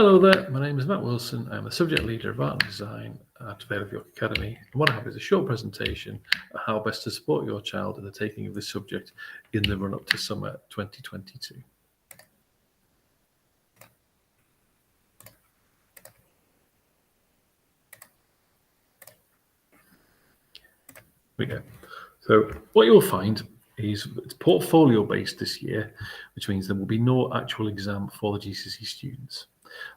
Hello there, my name is Matt Wilson. I'm the subject leader of Art and Design at Vale Academy. And what I have is a short presentation on how best to support your child in the taking of this subject in the run-up to summer 2022. We go. So what you'll find is it's portfolio based this year, which means there will be no actual exam for the GCSE students.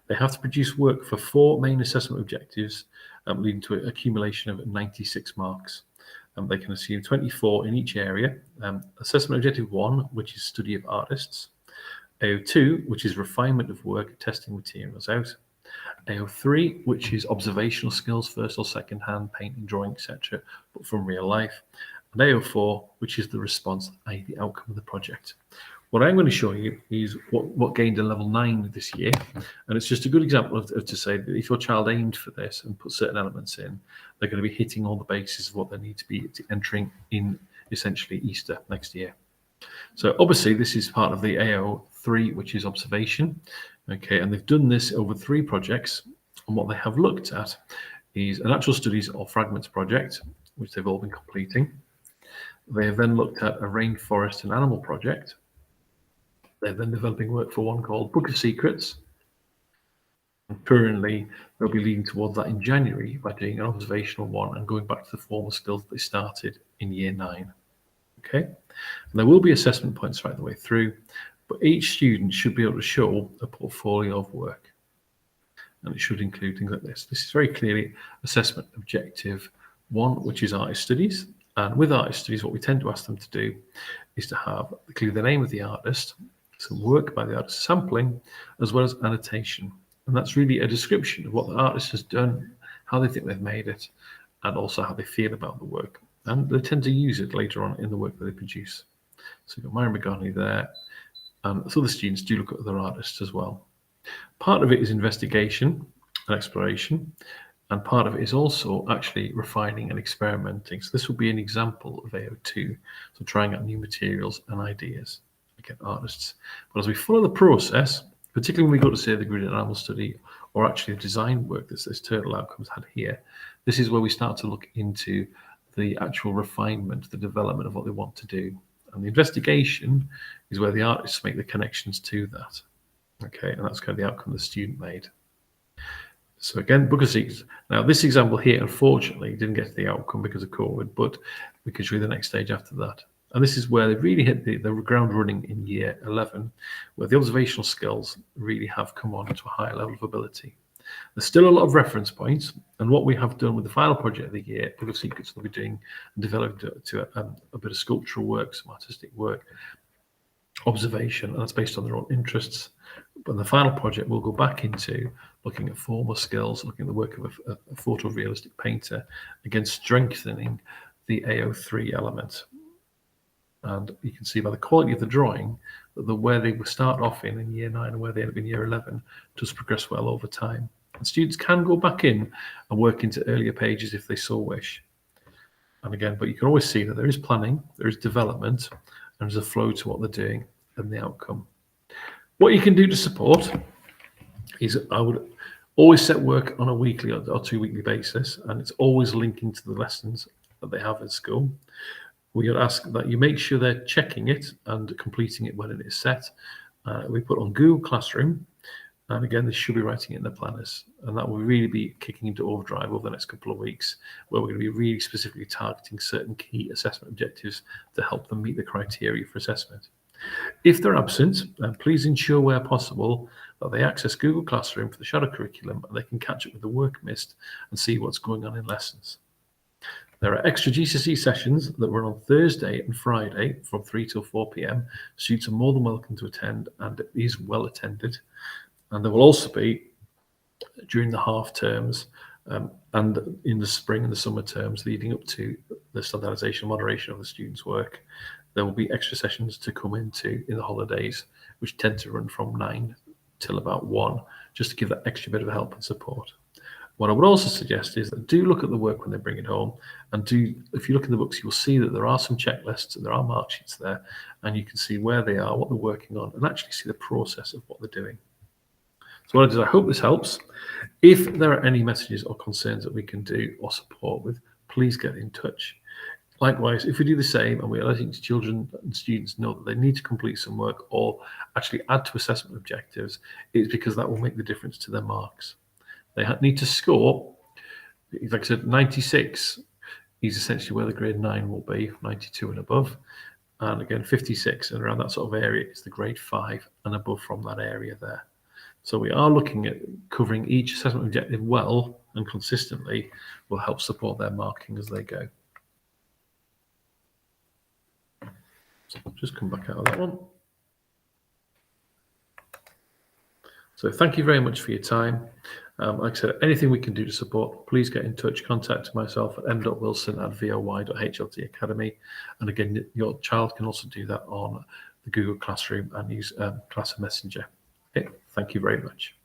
They have to produce work for 4 main assessment objectives, leading to an accumulation of 96 marks. They can assume 24 in each area. Assessment objective 1, which is study of artists. AO2, which is refinement of work, testing materials out. AO3, which is observational skills, first or second hand, painting, drawing, etc., but from real life. And AO4, which is the response, i.e. the outcome of the project. What I'm going to show you is what gained a level 9 this year. And it's just a good example of to say that if your child aimed for this and put certain elements in, they're going to be hitting all the bases of what they need to be entering in essentially Easter next year. So obviously this is part of the AO3, which is observation. Okay, and they've done this over 3 projects. And what they have looked at is a natural studies or fragments project, which they've all been completing. They have then looked at a rainforest and animal project. They're then developing work for one called Book of Secrets. And currently, they'll be leading towards that in January by doing an observational one and going back to the formal skills that they started in year 9. Okay, and there will be assessment points right the way through, but each student should be able to show a portfolio of work. And it should include things like this. This is very clearly assessment objective 1, which is artist studies. And with artist studies, what we tend to ask them to do is to have clearly the name of the artist, some work by the artist, sampling, as well as annotation. And that's really a description of what the artist has done, how they think they've made it, and also how they feel about the work. And they tend to use it later on in the work that they produce. So you've got Myron McGarney there. So the students do look at other artists as well. Part of it is investigation and exploration. And part of it is also actually refining and experimenting. So this will be an example of AO2. So trying out new materials and ideas. Again, artists. But as we follow the process, particularly when we go to say the grid and animal study, or actually the design work that this turtle outcomes had here, this is where we start to look into the actual refinement, the development of what they want to do. And the investigation is where the artists make the connections to that. Okay, and that's kind of the outcome the student made. So again, Book of Secrets. Now this example here, unfortunately, didn't get to the outcome because of COVID, but we can show you the next stage after that. And this is where they really hit the ground running in year 11, where the observational skills really have come on to a higher level of ability. There's still a lot of reference points, and what we have done with the final project of the year, Book of Secrets, will be doing and developing to a bit of sculptural work, some artistic work, observation, and that's based on their own interests. But the final project will go back into looking at formal skills, looking at the work of a photorealistic painter, again strengthening the AO3 element. And you can see by the quality of the drawing that where they will start off in year 9 and where they end up in year 11 does progress well over time. And students can go back in and work into earlier pages if they so wish. And again, but you can always see that there is planning, there is development, and there's a flow to what they're doing and the outcome. What you can do to support is I would always set work on a weekly or 2 weekly basis, and it's always linking to the lessons that they have in school. We would ask that you make sure they're checking it and completing it when it is set. We put on Google Classroom, and again, they should be writing it in their planners, and that will really be kicking into overdrive over the next couple of weeks, where we're going to be really specifically targeting certain key assessment objectives to help them meet the criteria for assessment. If they're absent, please ensure where possible that they access Google Classroom for the shadow curriculum, and they can catch up with the work missed and see what's going on in lessons. There are extra GCSE sessions that run on Thursday and Friday from 3 till 4 p.m. Students are more than welcome to attend, and it is well attended. And there will also be, during the half terms and in the spring and the summer terms leading up to the standardisation and moderation of the students' work, there will be extra sessions to come into in the holidays, which tend to run from 9 till about 1, just to give that extra bit of help and support. What I would also suggest is that do look at the work when they bring it home, and if you look in the books, you'll see that there are some checklists and there are mark sheets there, and you can see where they are, what they're working on, and actually see the process of what they're doing. So what I did, I hope this helps. If there are any messages or concerns that we can do or support with, please get in touch. Likewise, if we do the same and we are letting children and students know that they need to complete some work or actually add to assessment objectives, it's because that will make the difference to their marks. They need to score, like I said, 96 is essentially where the grade 9 will be, 92 and above. And again, 56 and around that sort of area is the grade 5 and above from that area there. So we are looking at covering each assessment objective well and consistently will help support their marking as they go. So I'll just come back out of that one. So thank you very much for your time. Like I said, anything we can do to support, please get in touch. Contact myself at m.wilson@voy.hlt academy. And again, your child can also do that on the Google Classroom and use Class Messenger. Okay, thank you very much.